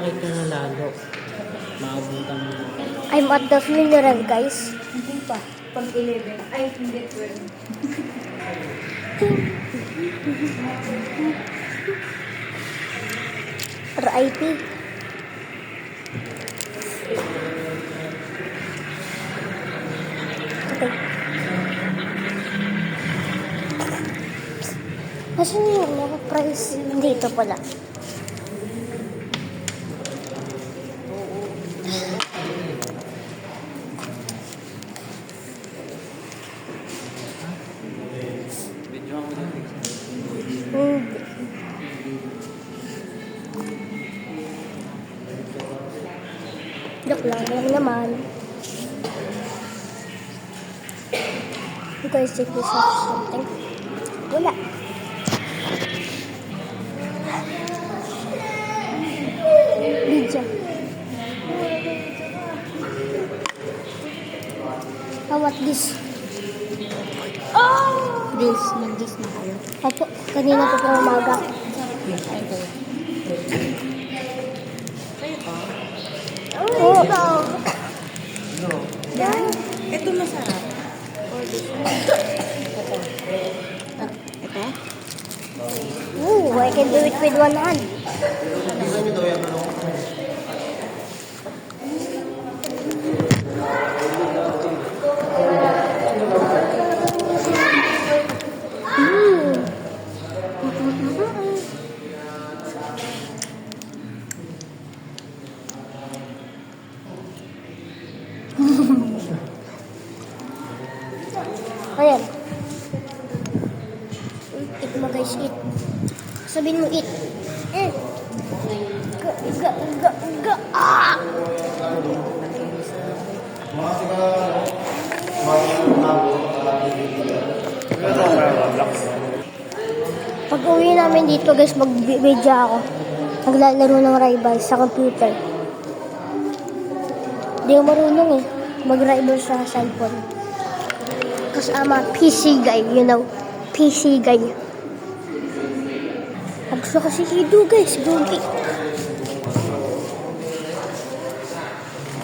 malalaki ka na lalo. Maabutan mo. I'm at the funeral, guys. Hindi pa. Pag 11. Ay, hindi 12. RIP. Okay. Asan yung naka-price? Dito pala. Video ako na. Hindi. Joke lang naman. You guys take this off something? Wala. Video. How about this? This, nag-this na kayo. Opo, kanina po po umaga. Ay, kayo. Oo. Yan. Ito masarap. Or this one. Ito. Ito? Ooh, I can do it with one hand. Ayan. Eat mo guys, eat. Sabihin mo eat. Ga. Ah! Pag uwi namin dito guys, mag-video ako. Maglalaro ng rivals sa computer. Hindi ko marunong eh. Mag-rival sa cellphone. Because I'm a PC guy, you know. PC guy. Gusto kasi hido guys, gogi.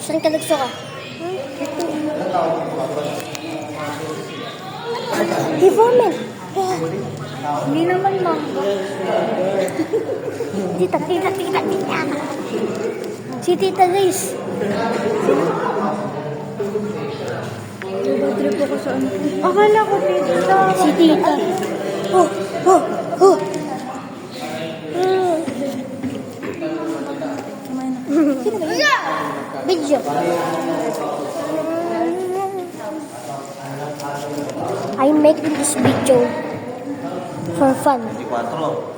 Saan ka nagso ka? Deformant. Hindi naman mangga. Tita. Si tita guys. Trip ako sa ano. Akala ko dito. Si tita. Oh. Video. I'm making this video for fun.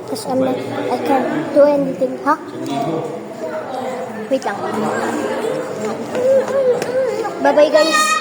Because I can't do anything. Ha? Wait lang. Bye-bye guys.